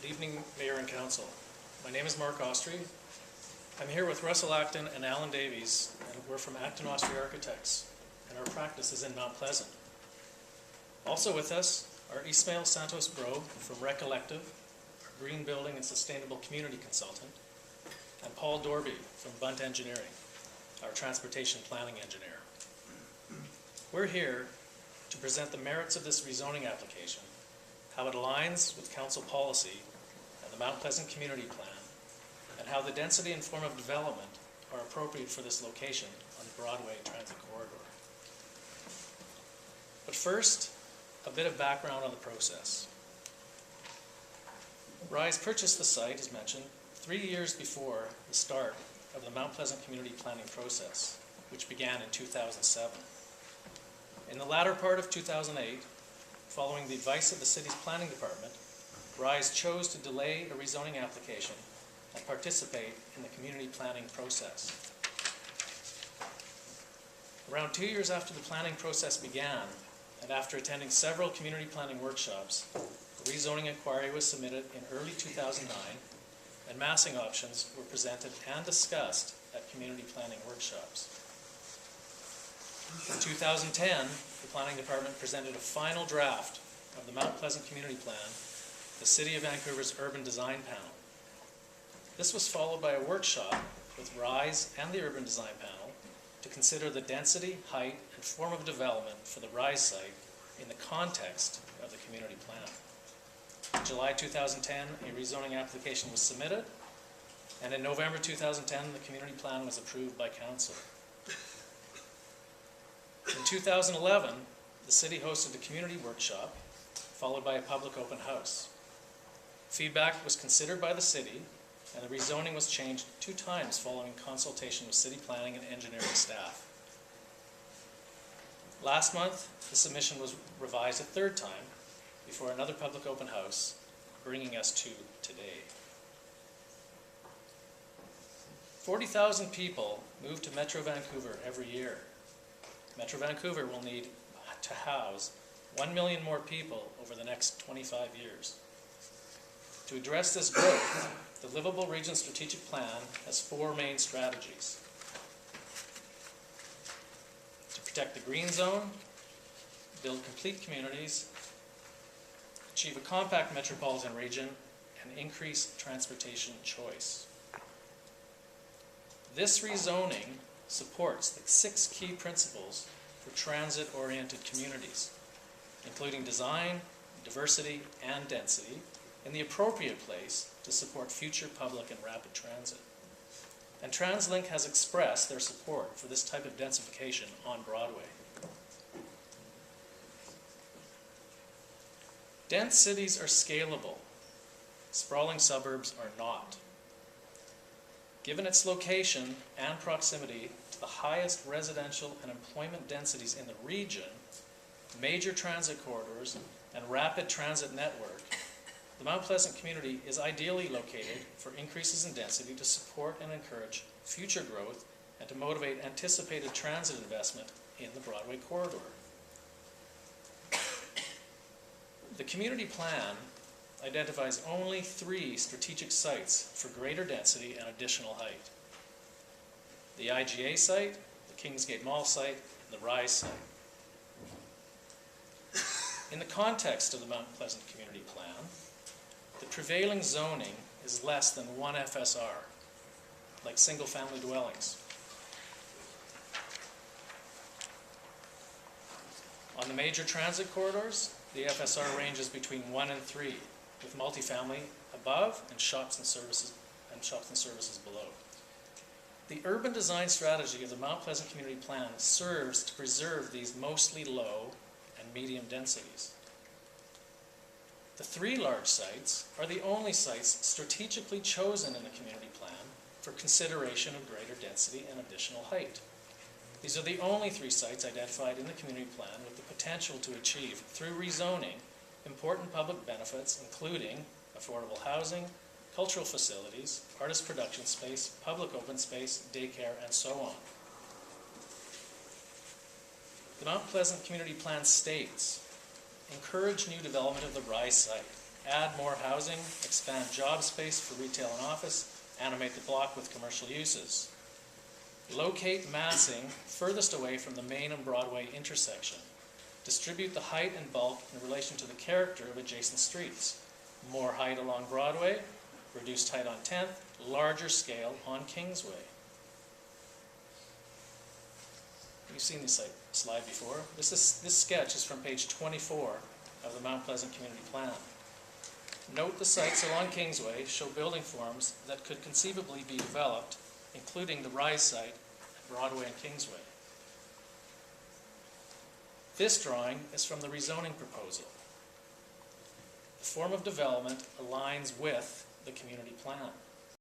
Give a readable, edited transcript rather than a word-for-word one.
Good evening, Mayor and Council. My name is Mark Ostry. I'm here with Russell Acton and Alan Davies, and we're from Acton Ostry Architects, and our practice is in Mount Pleasant. Also with us are Ismail Santos Bro from Recollective, our Green Building and Sustainable Community Consultant, and Paul Dorby from Bunt Engineering, our Transportation Planning Engineer. We're here to present the merits of this rezoning application, how it aligns with Council policy and the Mount Pleasant Community Plan, and how the density and form of development are appropriate for this location on the Broadway Transit Corridor. But first, a bit of background on the process. Rize purchased the site, as mentioned, 3 years before the start of the Mount Pleasant Community Planning process, which began in 2007. In the latter part of 2008, following the advice of the city's planning department, Rize chose to delay a rezoning application and participate in the community planning process. Around 2 years after the planning process began, and after attending several community planning workshops, the rezoning inquiry was submitted in early 2009, and massing options were presented and discussed at community planning workshops. In 2010, the Planning Department presented a final draft of the Mount Pleasant Community Plan to the City of Vancouver's Urban Design Panel. This was followed by a workshop with Rize and the Urban Design Panel to consider the density, height, and form of development for the Rize site in the context of the community plan. In July 2010, a rezoning application was submitted, and in November 2010, the community plan was approved by Council. In 2011, the city hosted a community workshop, followed by a public open house. Feedback was considered by the city, and the rezoning was changed 2 times following consultation with city planning and engineering staff. Last month, the submission was revised a 3rd time before another public open house, bringing us to today. 40,000 people move to Metro Vancouver every year. Metro Vancouver will need to house 1 million more people over the next 25 years. To address this growth, the Livable Region Strategic Plan has 4 main strategies: to protect the green zone, build complete communities, achieve a compact metropolitan region, and increase transportation choice. This rezoning supports the 6 key principles for transit-oriented communities, including design, diversity, and density, in the appropriate place to support future public and rapid transit. And TransLink has expressed their support for this type of densification on Broadway. Dense cities are scalable. Sprawling suburbs are not. Given its location and proximity to the highest residential and employment densities in the region, major transit corridors, and rapid transit network, the Mount Pleasant community is ideally located for increases in density to support and encourage future growth and to motivate anticipated transit investment in the Broadway corridor. The community plan identifies only 3 strategic sites for greater density and additional height: the IGA site, the Kingsgate Mall site, and the Rize site. In the context of the Mount Pleasant Community Plan, the prevailing zoning is less than 1 FSR, like single-family dwellings. On the major transit corridors, the FSR ranges between 1 and 3, with multifamily above and shops and services below. The urban design strategy of the Mount Pleasant Community Plan serves to preserve these mostly low and medium densities. The 3 large sites are the only sites strategically chosen in the community plan for consideration of greater density and additional height. These are the only 3 sites identified in the community plan with the potential to achieve, through rezoning, important public benefits, including affordable housing, cultural facilities, artist production space, public open space, daycare, and so on. The Mount Pleasant Community Plan states, encourage new development of the Rize site add more housing, expand job space for retail and office, animate the block with commercial uses. Locate massing furthest away from the Main and Broadway intersection. Distribute the height and bulk in relation to the character of adjacent streets. More height along Broadway, reduced height on 10th, larger scale on Kingsway. You've seen this slide before. This sketch is from page 24 of the Mount Pleasant Community Plan. Note the sites along Kingsway show building forms that could conceivably be developed, including the Rize site at Broadway and Kingsway. This drawing is from the rezoning proposal. The form of development aligns with the community plan.